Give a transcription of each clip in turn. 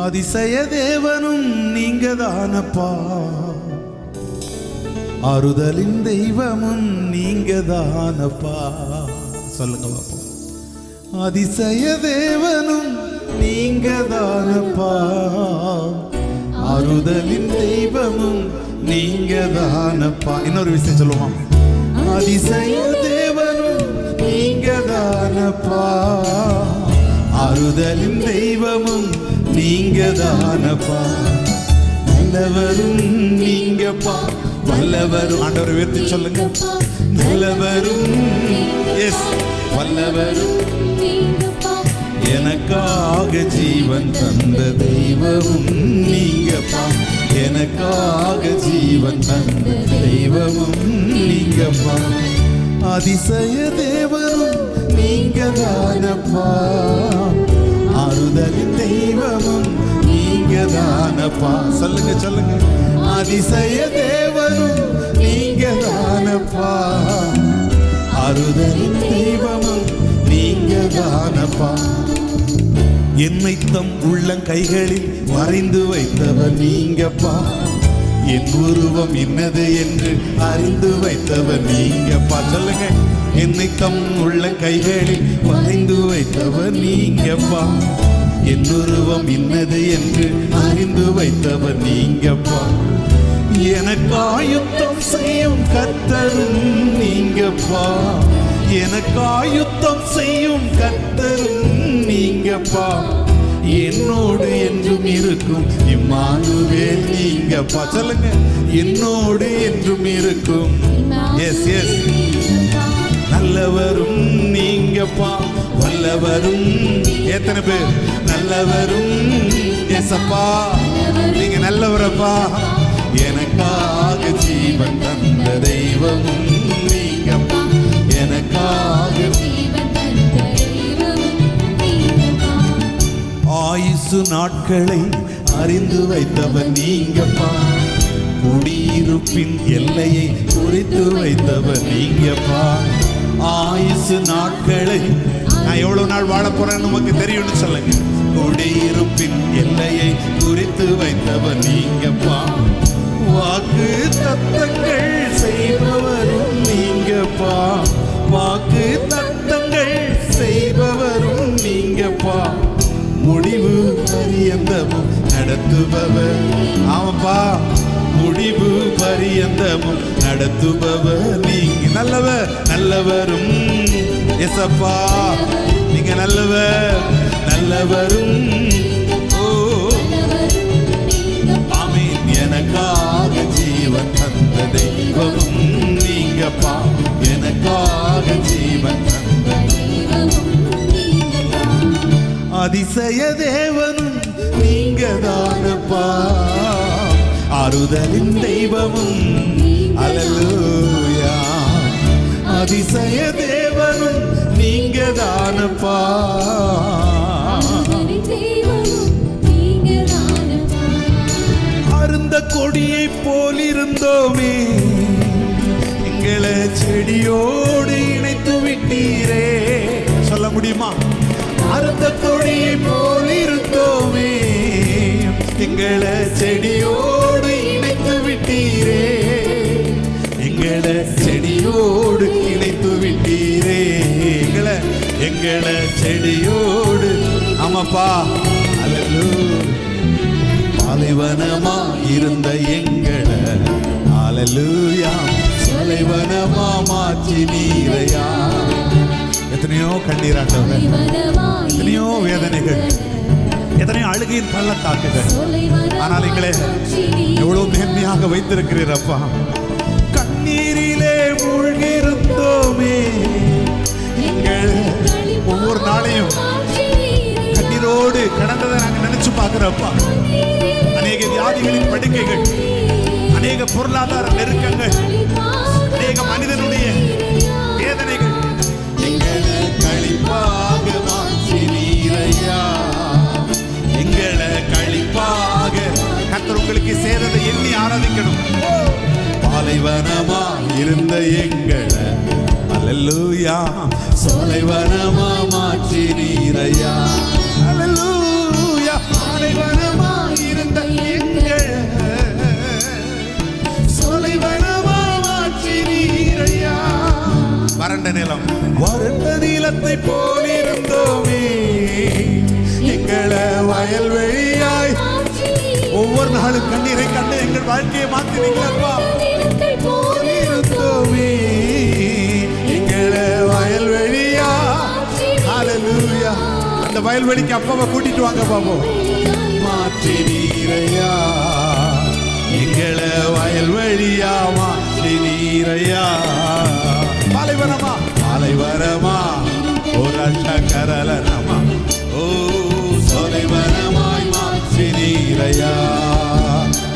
அதிசய தேவனும் நீங்க தானப்பா, ஆறுதலின் தெய்வமும் நீங்க தானப்பா. சொல்லுங்க பாப்பா. அதிசய தேவனும் நீங்க தானப்பா, ஆறுதலின் தெய்வமும் நீங்க தானப்பா. இன்னொரு விஷயம் சொல்லுவோம். அதிசய தேவனும் நீங்க தானப்பா, ஆறுதலின் தெய்வமும் நீங்க தானப்பா. நல்லவரும் நீங்கப்பா, வல்லவரும். ஆண்டவர் உயர்த்தி சொல்லுங்க. நல்லவரும் எஸ் வல்லவரும், எனக்காக ஜீவன் தந்த தெய்வமும் நீங்கப்பா, எனக்காக ஜீவன் தந்த தெய்வமும் நீங்கப்பா. அதிசய தேவனும் நீங்க தானப்பா, ஆறுதலின் தெய்வமும் நீங்க தானப்பா. சொல்லுங்க சொல்லுங்க. அதிசய தேவனும் நீங்க தானப்பா, ஆறுதலின் தெய்வமும் நீங்க தானப்பா. என்னை தம் உள்ளங்கைகளில் வரைந்து வைத்தவர் நீங்கப்பா, என் உருவம் இன்னது என்று அறிந்து வைத்தவர் நீங்கப்பா. சொல்லுங்க. என்னை தம் உள்ளங்கைகளில் வரைந்து வைத்தவர் நீங்கப்பா, என் உருவம் இன்னது என்று அறிந்து வைத்தவர் நீங்கப்பா. எனக்காயுத்தம் செய்யும் கர்த்தரும் நீங்கப்பா, எனக்காயுத்தம் செய்யும் கர்த்தரும் நீங்கப்பா. என்னோடு என்றும் இருக்கும் இம்மானுவேல் நீங்கப்பா. சொல்லுங்க. என்னோடு என்றும் இருக்கும். Yes yes. நல்லவரும் நீங்கப்பா, வல்லவரும். எத்தனை பேர் நல்லவரும்? எஸ்அப்பா, நீங்க நல்லவரப்பா. எனக்காக ஜீவன் தந்த தெய்வமும் நீங்கப்பா, எனக்காக ஜீவன் தந்த தெய்வமும் நீங்கப்பா. ஆயுசு நாட்களை அறிந்து வைத்தவர் நீங்கப்பா, குடியிருப்பின் எல்லையை குறித்து வைத்தவர் நீங்கப்பா. ஆயுசு நாட்களை நான் எவ்வளவு நாள் வாழ போறேன்னு நமக்கு தெரியும்னு சொல்லுங்க. குடியிருப்பின் எல்லையை குறித்து வைத்தவர் நீங்கப்பா. வாக்கு தத்தங்கள் செய்பவரும் நீங்கப்பா, வாக்கு தத்தங்கள் செய்பவரும் நீங்கப்பா. முடிவு பரியந்தமும் நடத்துபவர். ஆமாப்பா, முடிவு பரியந்தமும் நடத்துபவர் நீங்க. நல்லவர் நல்லவரும். எஸ்அப்பா, நீங்க நல்லவர் நல்லவரும். ஓ ஆமீன். எனக்காக ஜீவன் தந்த தெய்வமும் நீங்கப்பா, எனக்காக ஜீவன் தந்த தெய்வமும் நீங்கப்பா. அதிசய தேவனும் நீங்க தானப்பா, ஆறுதலின் தெய்வமும். அல்லேலூயா. அதிசய தேவனும் நீங்க தானப்பா, அருந்த கொடியை போல் இருந்தோமே, எங்களை செடியோடு இணைத்து விட்டீரே. சொல்ல முடியுமா? அருந்த கொடியை போல் இருந்தோமே, எங்களை செடியோடு இணைத்து விட்டீரே, எங்களை செடியோடு இணைத்து விட்டீரே. எங்களை செடியோடு. ஆமாப்பா. அல்லேலூயா. பாலைவனமா இருந்த எங்களை அல்லேலூயா பாலைவனமா மாற்றி நீரையா. எத்தனையோ கண்ணீராட்டங்கள், எத்தனையோ வேதனைகள், எத்தனையோ அழுகையின் பள்ளத்தாக்குகள். ஆனால் எங்களை எவ்வளவு மேன்மையாக வைத்திருக்கிறீரப்பா. கண்ணீரிலே மூழ்கிருந்தோமே, எங்கள் ஒவ்வொரு நாளையும் கண்ணீரோடு கடந்ததை நாங்கள் நினைச்சு பார்க்கிறப்பா. அநேக வியாதிகளின் படுக்கைகள், அநேக பொருளாதார நெருக்கங்கள், அநேக மனிதனுடைய வேதனைகள் எங்களை களிப்பாக மாற்றி நீரையா. எங்களை களிப்பாக கர்த்தர் உங்களுக்கு செய்ததை எண்ணி ஆராதிக்கணும். பாலைவனமா இருந்த எங்களை அல்லேலூயா சோலைவனமா மாற்றி நீரையா. அல்லேலூயா. பாலைவனமா நிலத்தை போலிருந்தோமே எங்களை வயல்வெளியாய் ஒவ்வொரு நாளும் கண்ணீரை கண்டு எங்கள் வாழ்க்கையை மாத்தினீங்களப்பா. போலிருந்தோமே எங்களை வயல்வெளியா. ஹல்லேலூயா. அந்த வயல்வெளிக்கு அப்பாவை கூட்டிட்டு வாங்க பாப்போம். மாற்றினீரையா எங்களை வயல்வெளியா மாற்றினீரையா. பாலைவனமா பாலைவனமா ஒரு கரலனமா ஓ சொலைவனமாய் மாற்றினீரையா.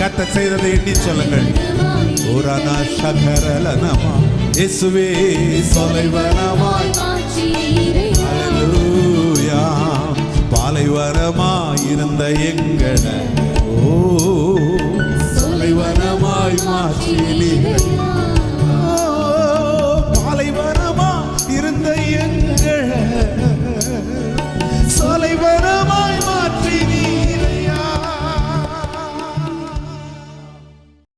கர்த்தர் செய்ததை எண்ணி சொல்லுங்கள். ஒரு கரலனமா இயேசுவே சொலைவனமாய். ஹல்லேலூயா. பாலைவனமாய் இருந்த எங்களை ஓ சொலைவனமாய் மாற்றினீரையா.